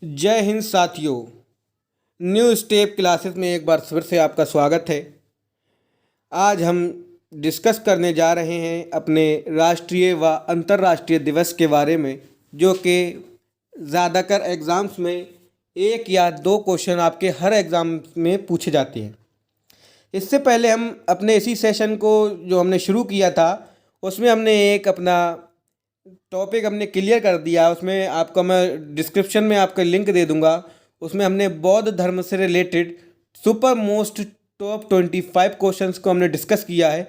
जय हिंद साथियों। New step classes में एक बार फिर से आपका स्वागत है। आज हम डिस्कस करने जा रहे हैं अपने राष्ट्रीय व अंतर्राष्ट्रीय दिवस के बारे में, जो कि ज़्यादातर एग्ज़ाम्स में एक या दो क्वेश्चन आपके हर एग्ज़ाम में पूछे जाते हैं। इससे पहले हम अपने इसी सेशन को जो हमने शुरू किया था उसमें हमने एक अपना टॉपिक हमने क्लियर कर दिया। उसमें आपका मैं डिस्क्रिप्शन में आपका लिंक दे दूंगा। उसमें हमने बौद्ध धर्म से related super most top 25 questions को हमने डिस्कस किया है,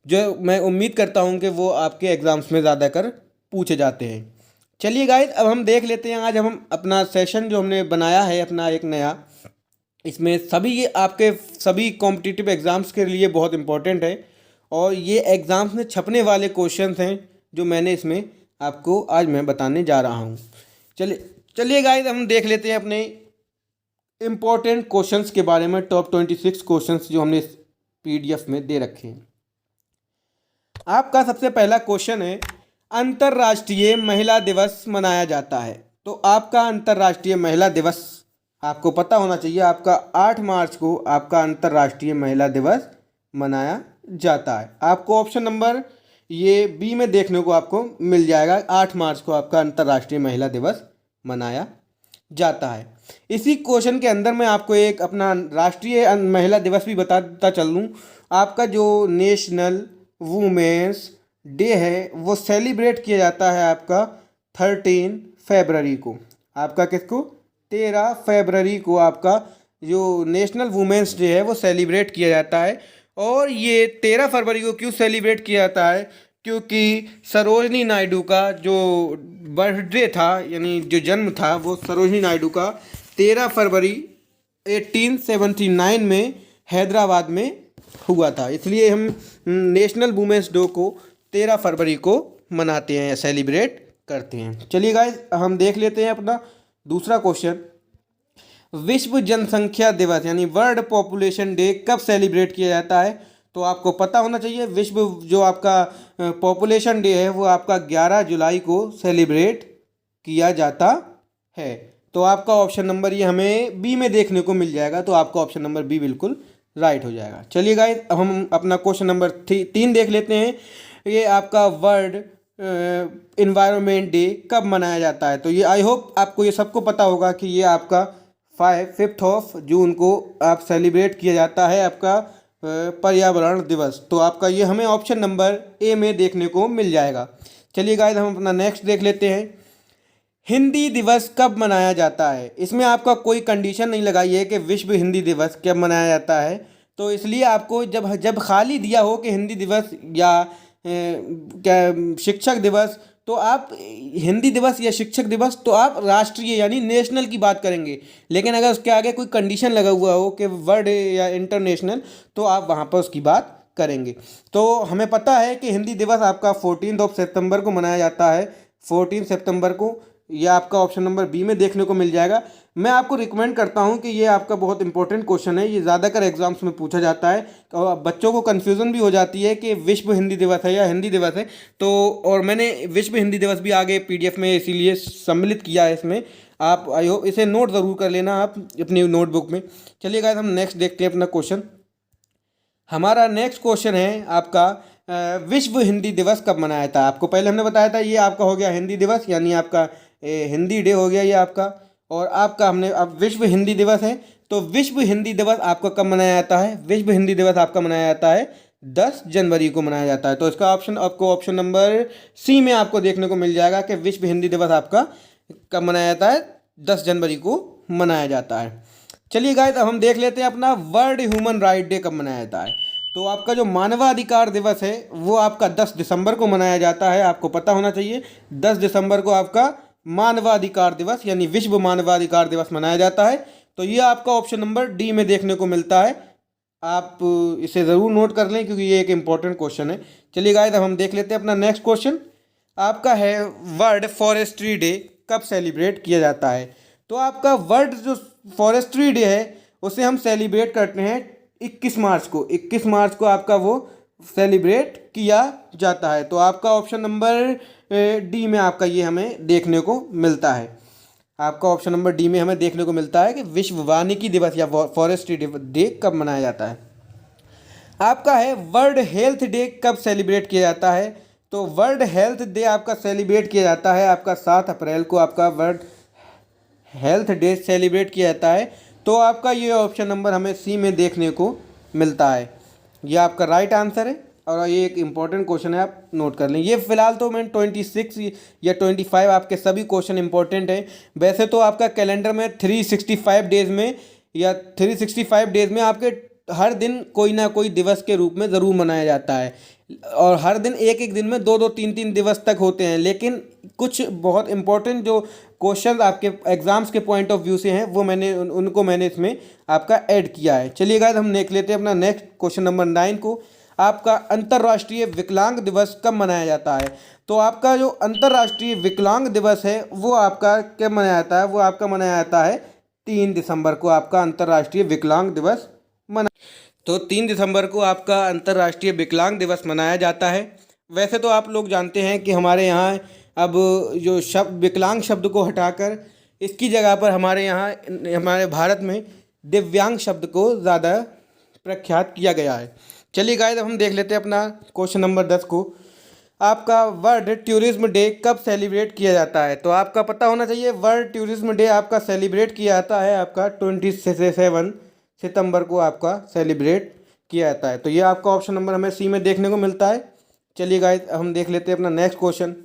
जो मैं उम्मीद करता हूं कि वो आपके एग्ज़ाम्स में ज़्यादा कर पूछे जाते हैं। चलिए गाइस, अब हम देख लेते हैं आज हम अपना सेशन जो हमने बनाया है अपना एक नया। इसमें आपके सभी कॉम्पिटिटिव एग्ज़ाम्स के लिए बहुत इंपॉर्टेंट है और ये एग्ज़ाम्स में छपने वाले क्वेश्चंस हैं जो मैंने इसमें आपको आज मैं बताने जा रहा हूँ। चलिए गाइस, हम देख लेते हैं अपने इम्पोर्टेंट क्वेश्चंस के बारे में। टॉप 26 क्वेश्चंस जो हमने इस PDF में दे रखे हैं। आपका सबसे पहला क्वेश्चन है, अंतर्राष्ट्रीय महिला दिवस मनाया जाता है। तो आपका अंतर्राष्ट्रीय महिला दिवस आपको पता होना चाहिए। आपका 8 मार्च को आपका अंतर्राष्ट्रीय महिला दिवस मनाया जाता है। आपको ऑप्शन नंबर ये बी में देखने को आपको मिल जाएगा। 8 मार्च को आपका अंतर्राष्ट्रीय महिला दिवस मनाया जाता है। इसी क्वेश्चन के अंदर मैं आपको एक अपना राष्ट्रीय महिला दिवस भी बताता चल दूँ। आपका जो नेशनल वुमेन्स डे है वो सेलिब्रेट किया जाता है आपका 13 फरवरी को। आपका किसको? 13 फरवरी को आपका जो नेशनल वुमेन्स डे है वो सेलिब्रेट किया जाता है। और ये 13 फरवरी को क्यों सेलिब्रेट किया जाता है? क्योंकि सरोजनी नायडू का जो बर्थडे था, यानी जो जन्म था, वो सरोजनी नायडू का 13 फरवरी 1879 में हैदराबाद में हुआ था। इसलिए हम नेशनल वुमेन्स डे को 13 फरवरी को मनाते हैं, सेलिब्रेट करते हैं। चलिए गाइस, हम देख लेते हैं अपना दूसरा क्वेश्चन। विश्व जनसंख्या दिवस यानी वर्ल्ड पॉपुलेशन डे कब सेलिब्रेट किया जाता है? तो आपको पता होना चाहिए। विश्व जो आपका पॉपुलेशन डे है वो आपका 11 जुलाई को सेलिब्रेट किया जाता है। तो आपका ऑप्शन नंबर ये हमें बी में देखने को मिल जाएगा। तो आपका ऑप्शन नंबर बी बिल्कुल राइट हो जाएगा। चलिए गाइस, अब हम अपना क्वेश्चन नंबर 3 देख लेते हैं। ये आपका वर्ल्ड इन्वायरमेंट डे कब मनाया जाता है? तो ये आई होप आपको ये सबको पता होगा कि ये आपका 5 ऑफ जून को आप सेलिब्रेट किया जाता है आपका पर्यावरण दिवस। तो आपका ये हमें ऑप्शन नंबर ए में देखने को मिल जाएगा। चलिए गाइस, हम अपना नेक्स्ट देख लेते हैं। हिंदी दिवस कब मनाया जाता है? इसमें आपका कोई कंडीशन नहीं लगाई है कि विश्व हिंदी दिवस कब मनाया जाता है। तो इसलिए आपको जब खाली दिया हो कि हिंदी दिवस या क्या शिक्षक दिवस, तो आप हिंदी दिवस या शिक्षक दिवस तो आप राष्ट्रीय यानी नेशनल की बात करेंगे। लेकिन अगर उसके आगे कोई कंडीशन लगा हुआ हो कि वर्ल्ड या इंटरनेशनल, तो आप वहाँ पर उसकी बात करेंगे। तो हमें पता है कि हिंदी दिवस आपका 14 सितंबर को मनाया जाता है। 14 सितंबर को यह आपका ऑप्शन नंबर बी में देखने को मिल जाएगा। मैं आपको रिकमेंड करता हूं कि ये आपका बहुत इंपॉर्टेंट क्वेश्चन है। ये ज़्यादातर एग्जाम्स में पूछा जाता है और बच्चों को कन्फ्यूज़न भी हो जाती है कि विश्व हिंदी दिवस है या हिंदी दिवस है। तो और मैंने विश्व हिंदी दिवस भी आगे PDF में इसीलिए सम्मिलित किया है। इसमें आप आई होप इसे नोट ज़रूर कर लेना आप अपनी नोटबुक में। चलिए गाइस, हम नेक्स्ट देखते हैं अपना क्वेश्चन। हमारा नेक्स्ट क्वेश्चन है आपका विश्व हिंदी दिवस कब मनाया था? आपको पहले हमने बताया था ये आपका हो गया हिंदी दिवस, यानी आपका हिंदी डे हो गया ये आपका। और आपका हमने अब विश्व हिंदी दिवस है। तो विश्व हिंदी दिवस आपका कब मनाया जाता है? विश्व हिंदी दिवस आपका मनाया जाता है 10 जनवरी को मनाया जाता है। तो इसका ऑप्शन आपको ऑप्शन नंबर सी में आपको देखने को मिल जाएगा कि विश्व हिंदी दिवस आपका कब मनाया जाता है? 10 जनवरी को मनाया जाता है। चलिए गाइस, अब हम देख लेते हैं अपना वर्ल्ड ह्यूमन राइट डे कब मनाया जाता है। तो आपका जो मानवाधिकार दिवस है वो आपका 10 दिसंबर को मनाया जाता है। आपको पता होना चाहिए 10 दिसंबर को आपका मानवाधिकार दिवस यानी विश्व मानवाधिकार दिवस मनाया जाता है। तो ये आपका ऑप्शन नंबर डी में देखने को मिलता है। आप इसे ज़रूर नोट कर लें क्योंकि ये एक इम्पॉर्टेंट क्वेश्चन है। चलिए गाइस, अब हम देख लेते हैं अपना नेक्स्ट क्वेश्चन। आपका है वर्ल्ड फॉरेस्ट्री डे कब सेलिब्रेट किया जाता है? तो आपका वर्ल्ड जो फॉरेस्ट्री डे है उसे हम सेलिब्रेट करते हैं 21 मार्च को। 21 मार्च को आपका वो सेलिब्रेट किया जाता है। तो आपका ऑप्शन नंबर डी में आपका ये हमें देखने को मिलता है। आपका ऑप्शन नंबर डी में हमें देखने को मिलता है कि विश्व वानिकी दिवस या फॉरेस्ट्री डे कब मनाया जाता है। आपका है वर्ल्ड हेल्थ डे कब सेलिब्रेट किया जाता है। तो वर्ल्ड हेल्थ डे आपका सेलिब्रेट किया जाता है आपका 7 अप्रैल को आपका वर्ल्ड हेल्थ डे सेलिब्रेट किया जाता है। तो आपका ये ऑप्शन नंबर हमें सी में देखने को मिलता है। ये आपका राइट आंसर है और ये एक इम्पॉर्टेंट क्वेश्चन है, आप नोट कर लें। ये फिलहाल तो मैं 26 या 25 आपके सभी क्वेश्चन इंपॉर्टेंट हैं। वैसे तो आपका कैलेंडर में 365 डेज में या 365 डेज में आपके हर दिन कोई ना कोई दिवस के रूप में ज़रूर मनाया जाता है और हर दिन एक एक दिन में 2-2 3-3 दिवस तक होते हैं। लेकिन कुछ बहुत इंपॉर्टेंट जो क्वेश्चन आपके एग्जाम्स के पॉइंट ऑफ व्यू से हैं वो उनको मैंने इसमें आपका ऐड किया है। चलिए गाइस हम देख लेते हैं अपना नेक्स्ट क्वेश्चन नंबर 9 को। आपका अंतर्राष्ट्रीय विकलांग दिवस कब मनाया जाता है। तो आपका जो अंतर्राष्ट्रीय विकलांग दिवस है वो आपका कब मनाया जाता है, वो आपका मनाया जाता है 3 दिसंबर को आपका अंतर्राष्ट्रीय विकलांग दिवस मना तो 3 दिसंबर को आपका अंतर्राष्ट्रीय विकलांग दिवस मनाया जाता है। वैसे तो आप लोग जानते हैं कि हमारे यहाँ अब जो शब्द विकलांग शब्द को हटाकर इसकी जगह पर हमारे यहाँ हमारे भारत में दिव्यांग शब्द को ज़्यादा प्रख्यात किया गया है। चलिए गाइस अब हम देख लेते हैं अपना क्वेश्चन नंबर 10 को। आपका वर्ल्ड टूरिज्म डे कब सेलिब्रेट किया जाता है। तो आपका पता होना चाहिए वर्ल्ड टूरिज्म डे आपका सेलिब्रेट किया जाता है आपका 27 सितंबर को आपका सेलिब्रेट किया जाता है। तो ये आपका ऑप्शन नंबर हमें सी में देखने को मिलता है। चलिए गाइस हम देख लेते हैं अपना नेक्स्ट क्वेश्चन।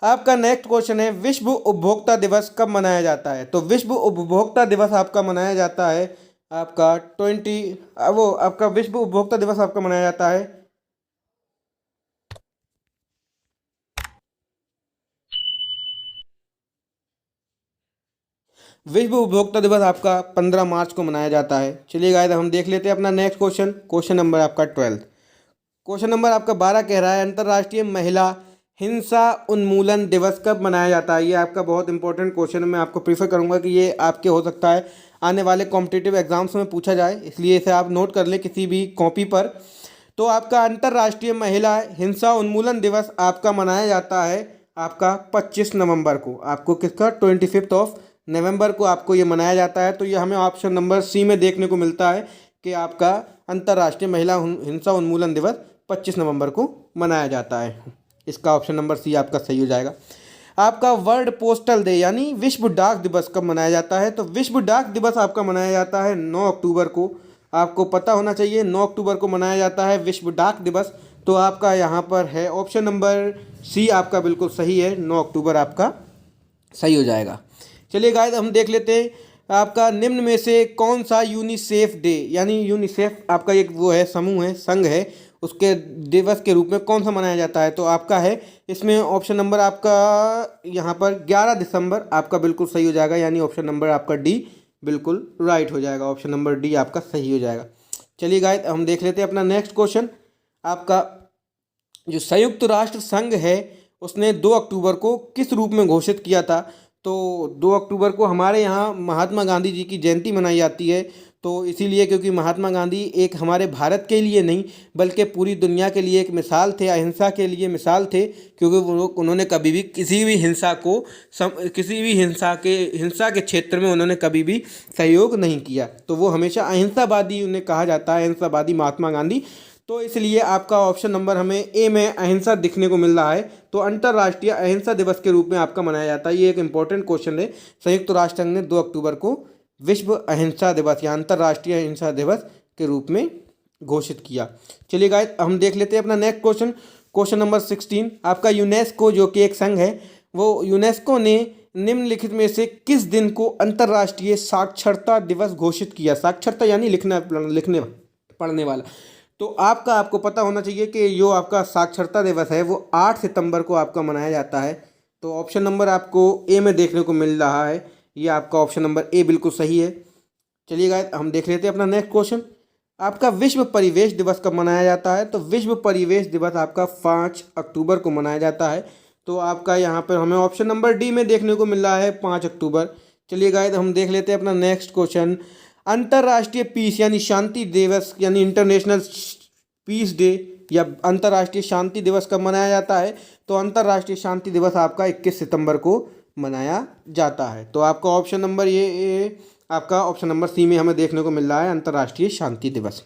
आपका नेक्स्ट क्वेश्चन है विश्व उपभोक्ता दिवस कब मनाया जाता है। तो विश्व उपभोक्ता दिवस आपका मनाया जाता है आपका आपका विश्व उपभोक्ता दिवस आपका मनाया जाता है विश्व उपभोक्ता दिवस आपका 15 मार्च को मनाया जाता है। चलिए गाइस हम देख लेते हैं अपना नेक्स्ट क्वेश्चन। क्वेश्चन नंबर आपका 12। क्वेश्चन नंबर आपका 12 कह रहा है अंतर्राष्ट्रीय महिला हिंसा उन्मूलन दिवस कब मनाया जाता है। ये आपका बहुत इंपॉर्टेंट क्वेश्चन है। मैं आपको प्रीफर करूंगा कि ये आपके हो सकता है आने वाले कॉम्पिटिटिव एग्जाम्स में पूछा जाए, इसलिए इसे आप नोट कर लें किसी भी कॉपी पर। तो आपका अंतर्राष्ट्रीय महिला हिंसा उन्मूलन दिवस आपका मनाया जाता है आपका 25 नवंबर को। आपको किसका 25 नवंबर को आपको ये मनाया जाता है। तो ये हमें ऑप्शन नंबर सी में देखने को मिलता है कि आपका अंतर्राष्ट्रीय महिला हिंसा उन्मूलन दिवस 25 नवंबर को मनाया जाता है। इसका ऑप्शन नंबर सी आपका सही हो जाएगा। आपका वर्ल्ड पोस्टल डे यानी विश्व डाक दिवस कब मनाया जाता है। तो विश्व डाक दिवस आपका मनाया जाता है 9 अक्टूबर को। आपको पता होना चाहिए 9 अक्टूबर को मनाया जाता है विश्व डाक दिवस। तो आपका यहाँ पर है ऑप्शन नंबर सी आपका बिल्कुल सही है, 9 अक्टूबर आपका सही हो जाएगा। चलिए गाइस हम देख लेते हैं आपका निम्न में से कौन सा यूनिसेफ डे यानी यूनिसेफ आपका एक वो है समूह है संघ है उसके दिवस के रूप में कौन सा मनाया जाता है। तो आपका है इसमें ऑप्शन नंबर आपका यहाँ पर 11 दिसंबर आपका बिल्कुल सही हो जाएगा, यानी ऑप्शन नंबर आपका डी बिल्कुल राइट हो जाएगा। ऑप्शन नंबर डी आपका सही हो जाएगा। चलिए गाइस हम देख लेते हैं अपना नेक्स्ट क्वेश्चन। आपका जो संयुक्त राष्ट्र संघ है उसने 2 अक्टूबर को किस रूप में घोषित किया था। तो 2 अक्टूबर को हमारे यहाँ महात्मा गांधी जी की जयंती मनाई जाती है। तो इसीलिए क्योंकि महात्मा गांधी एक हमारे भारत के लिए नहीं बल्कि पूरी दुनिया के लिए एक मिसाल थे, अहिंसा के लिए मिसाल थे। क्योंकि उन्होंने कभी भी किसी भी हिंसा को किसी भी हिंसा के क्षेत्र में उन्होंने कभी भी सहयोग नहीं किया। तो वो हमेशा अहिंसावादी उन्हें कहा जाता है, अहिंसावादी महात्मा गांधी। तो इसलिए आपका ऑप्शन नंबर हमें ए में अहिंसा दिखने को मिल रहा है। तो अंतर्राष्ट्रीय अहिंसा दिवस के रूप में आपका मनाया जाता है। ये एक इंपॉर्टेंट क्वेश्चन है। संयुक्त राष्ट्र संघ ने 2 अक्टूबर को विश्व अहिंसा दिवस या अंतर्राष्ट्रीय अहिंसा दिवस के रूप में घोषित किया। चलिए गाइस हम देख लेते हैं अपना नेक्स्ट क्वेश्चन। क्वेश्चन नंबर 16 आपका यूनेस्को जो कि एक संघ है वो यूनेस्को ने निम्नलिखित में से किस दिन को अंतर्राष्ट्रीय साक्षरता दिवस घोषित किया। साक्षरता यानी लिखने पढ़ने वाला। तो आपको पता होना चाहिए कि जो आपका साक्षरता दिवस है वो 8 सितंबर को आपका मनाया जाता है। तो ऑप्शन नंबर आपको ए में देखने को मिल रहा है। ये आपका ऑप्शन नंबर ए बिल्कुल सही है। चलिए गाइस हम देख लेते हैं अपना नेक्स्ट क्वेश्चन। आपका विश्व परिवेश दिवस कब मनाया जाता है। तो विश्व परिवेश दिवस आपका 5 अक्टूबर को मनाया जाता है। तो आपका यहाँ पर हमें ऑप्शन नंबर डी में देखने को मिल रहा है 5 अक्टूबर। चलिए गाइस हम देख लेते हैं अपना नेक्स्ट क्वेश्चन। अंतर्राष्ट्रीय पीस यानी शांति दिवस यानी इंटरनेशनल पीस डे या अंतर्राष्ट्रीय शांति दिवस कब मनाया जाता है। तो अंतर्राष्ट्रीय शांति दिवस आपका 21 सितंबर को मनाया जाता है। तो आपका ऑप्शन नंबर ये आपका ऑप्शन नंबर सी में हमें देखने को मिल रहा है अंतर्राष्ट्रीय शांति दिवस।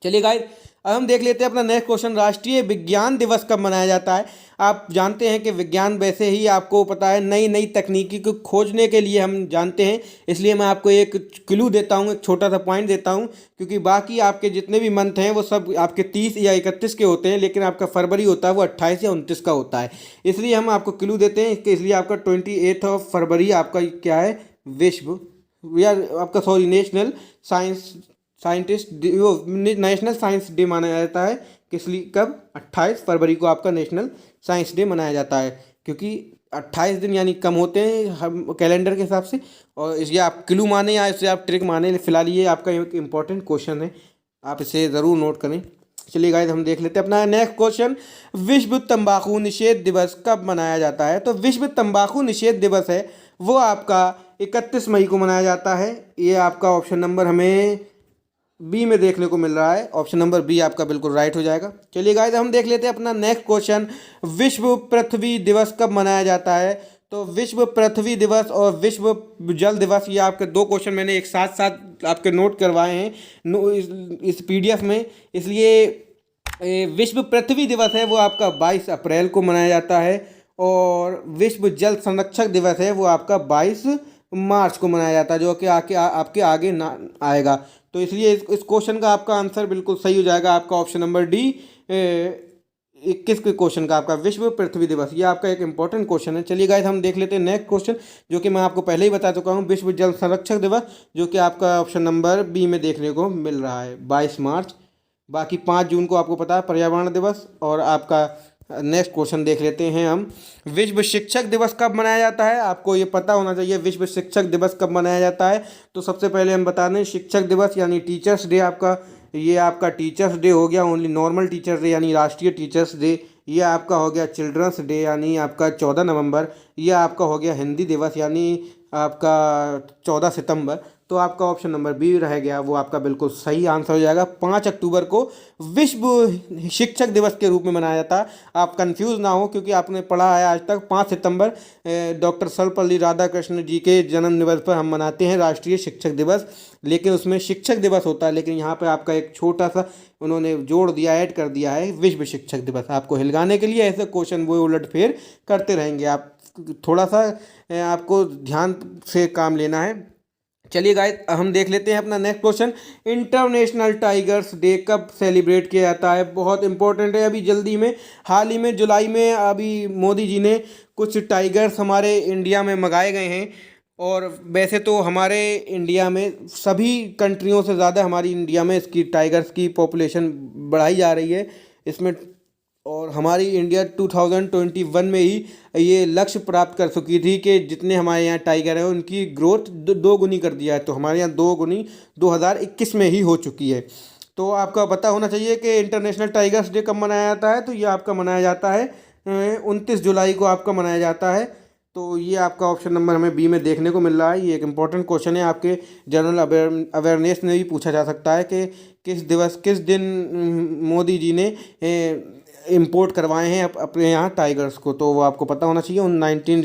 चलिए गाइस, अब हम देख लेते हैं अपना नेक्स्ट क्वेश्चन, राष्ट्रीय विज्ञान दिवस कब मनाया जाता है। आप जानते हैं कि विज्ञान वैसे ही आपको पता है नई नई तकनीकी को खोजने के लिए हम जानते हैं, इसलिए मैं आपको एक क्लू देता हूं, एक छोटा सा पॉइंट देता हूं, क्योंकि बाकी आपके जितने भी मंथ हैं वो सब आपके 30 या 31 के होते हैं, लेकिन आपका फरवरी होता है वो 28 या 29 का होता है। इसलिए हम आपको क्लू देते हैं कि इसलिए आपका 28 फरवरी आपका क्या है, विश्व या आपका sorry national national science day मनाया जाता है। किस लिए, कब, 28 फरवरी को आपका नेशनल साइंस डे मनाया जाता है, क्योंकि 28 दिन यानी कम होते हैं हम कैलेंडर के हिसाब से। और इसलिए आप क्लू माने या इसे आप ट्रिक माने, फिलहाल ये आपका एक इंपॉर्टेंट क्वेश्चन है, आप इसे ज़रूर नोट करें। चलिए गाइस, हम देख लेते हैं अपना नेक्स्ट क्वेश्चन, विश्व तंबाकू निषेध दिवस कब मनाया जाता है। तो विश्व तंबाकू निषेध दिवस है वो आपका 31 मई को मनाया जाता है। ये आपका ऑप्शन नंबर हमें बी में देखने को मिल रहा है, ऑप्शन नंबर बी आपका बिल्कुल राइट हो जाएगा। चलिए गाइस, हम देख लेते हैं अपना नेक्स्ट क्वेश्चन, विश्व पृथ्वी दिवस कब मनाया जाता है। तो विश्व पृथ्वी दिवस और विश्व जल दिवस, ये आपके दो क्वेश्चन मैंने एक साथ साथ आपके नोट करवाए हैं इस PDF में। इसलिए विश्व पृथ्वी दिवस है वो आपका 22 अप्रैल को मनाया जाता है, और विश्व जल संरक्षक दिवस है वो आपका 22 मार्च को मनाया जाता है, जो कि आपके आगे ना आएगा। तो इसलिए इस क्वेश्चन का आपका आंसर बिल्कुल सही हो जाएगा, आपका ऑप्शन नंबर डी 21 के क्वेश्चन का आपका विश्व पृथ्वी दिवस, ये आपका एक इंपॉर्टेंट क्वेश्चन है। चलिए गाइस, हम देख लेते हैं नेक्स्ट क्वेश्चन, जो कि मैं आपको पहले ही बता चुका हूँ, विश्व जल संरक्षक दिवस, जो कि आपका ऑप्शन नंबर बी में देखने को मिल रहा है 22 मार्च। बाकी 5 जून को आपको पता है पर्यावरण दिवस। और आपका नेक्स्ट क्वेश्चन देख लेते हैं हम, विश्व शिक्षक दिवस कब मनाया जाता है। आपको ये पता होना चाहिए विश्व शिक्षक दिवस कब मनाया जाता है। तो सबसे पहले हम बता दें, शिक्षक दिवस यानी टीचर्स डे आपका, ये आपका टीचर्स डे हो गया, ओनली नॉर्मल टीचर्स डे यानी राष्ट्रीय टीचर्स डे। ये आपका हो गया चिल्ड्रंस डे यानी आपका 14 नवंबर। ये आपका हो गया हिंदी दिवस यानी आपका 14 सितंबर। तो आपका ऑप्शन नंबर बी रह गया, वो आपका बिल्कुल सही आंसर हो जाएगा। 5 अक्टूबर को विश्व शिक्षक दिवस के रूप में मनाया जाता है। आप कंफ्यूज ना हो, क्योंकि आपने पढ़ा है आज तक 5 सितंबर डॉक्टर सर्वपल्ली राधाकृष्ण जी के जन्म दिवस पर हम मनाते हैं राष्ट्रीय शिक्षक दिवस, लेकिन उसमें शिक्षक दिवस होता है, लेकिन यहाँ पे आपका एक छोटा सा उन्होंने जोड़ दिया, ऐड कर दिया है विश्व शिक्षक दिवस, आपको हिलगाने के लिए। ऐसे क्वेश्चन वो उलटफेर करते रहेंगे, आप थोड़ा सा आपको ध्यान से काम लेना है। चलिए गाइस, हम देख लेते हैं अपना next question, international tigers day कब सेलिब्रेट किया जाता है। बहुत इंपॉर्टेंट है। अभी जल्दी में हाल ही में जुलाई में अभी मोदी जी ने कुछ टाइगर्स हमारे इंडिया में मंगाए गए हैं, और वैसे तो हमारे इंडिया में सभी कंट्रियों से ज़्यादा हमारी इंडिया में इसकी टाइगर्स की पॉपुलेशन बढ़ाई जा रही है इसमें, और हमारी इंडिया 2021 में ही ये लक्ष्य प्राप्त कर चुकी थी कि जितने हमारे यहाँ टाइगर हैं उनकी ग्रोथ 2 गुनी कर दिया है। तो हमारे यहाँ 2 गुनी 2021 में ही हो चुकी है। तो आपका पता होना चाहिए कि इंटरनेशनल टाइगर्स डे कब मनाया जाता है। तो ये आपका मनाया जाता है 29 जुलाई को आपका मनाया जाता है। तो ये आपका ऑप्शन नंबर हमें बी में देखने को मिल रहा है। ये एक इम्पॉर्टेंट क्वेश्चन है, आपके जनरल अवेयरनेस में भी पूछा जा सकता है कि किस दिन मोदी जी ने इंपोर्ट करवाए हैं अपने यहाँ टाइगर्स को। तो वो आपको पता होना चाहिए, 29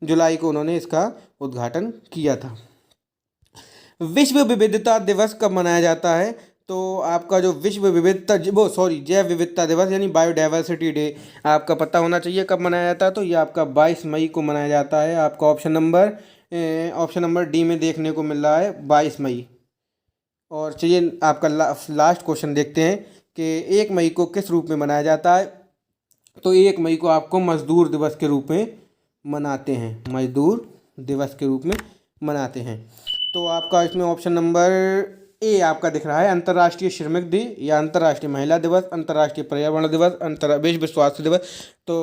जुलाई को उन्होंने इसका उद्घाटन किया था। विश्व विविधता दिवस कब मनाया जाता है। तो आपका जो विश्व विविधता जैव विविधता दिवस यानी बायोडाइवर्सिटी डे आपका पता होना चाहिए कब मनाया जाता है। तो ये आपका 22 मई को मनाया जाता है। आपका ऑप्शन नंबर डी में देखने को मिल रहा है 22 मई। और चलिए आपका लास्ट क्वेश्चन देखते हैं कि 1 मई को किस रूप में मनाया जाता है। तो 1 मई को आपको मजदूर दिवस के रूप में मनाते हैं, मजदूर दिवस के रूप में मनाते हैं। तो आपका इसमें ऑप्शन नंबर ए आपका दिख रहा है, अंतर्राष्ट्रीय श्रमिक दिन या अंतर्राष्ट्रीय महिला दिवस, अंतर्राष्ट्रीय पर्यावरण दिवस, विश्व स्वास्थ्य दिवस। तो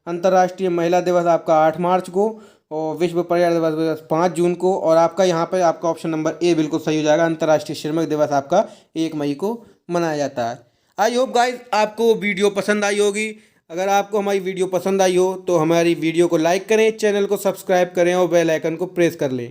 अंतर्राष्ट्रीय महिला दिवस आपका 8 मार्च को, और विश्व पर्यावरण दिवस 5 जून को, और आपका यहाँ पर आपका ऑप्शन नंबर ए बिल्कुल सही हो जाएगा, अंतर्राष्ट्रीय श्रमिक दिवस आपका 1 मई को मनाया जाता है। आई होप गाइस आपको वीडियो पसंद आई होगी। अगर आपको हमारी वीडियो पसंद आई हो तो हमारी वीडियो को लाइक करें, चैनल को सब्सक्राइब करें और बेल आइकन को प्रेस कर लें।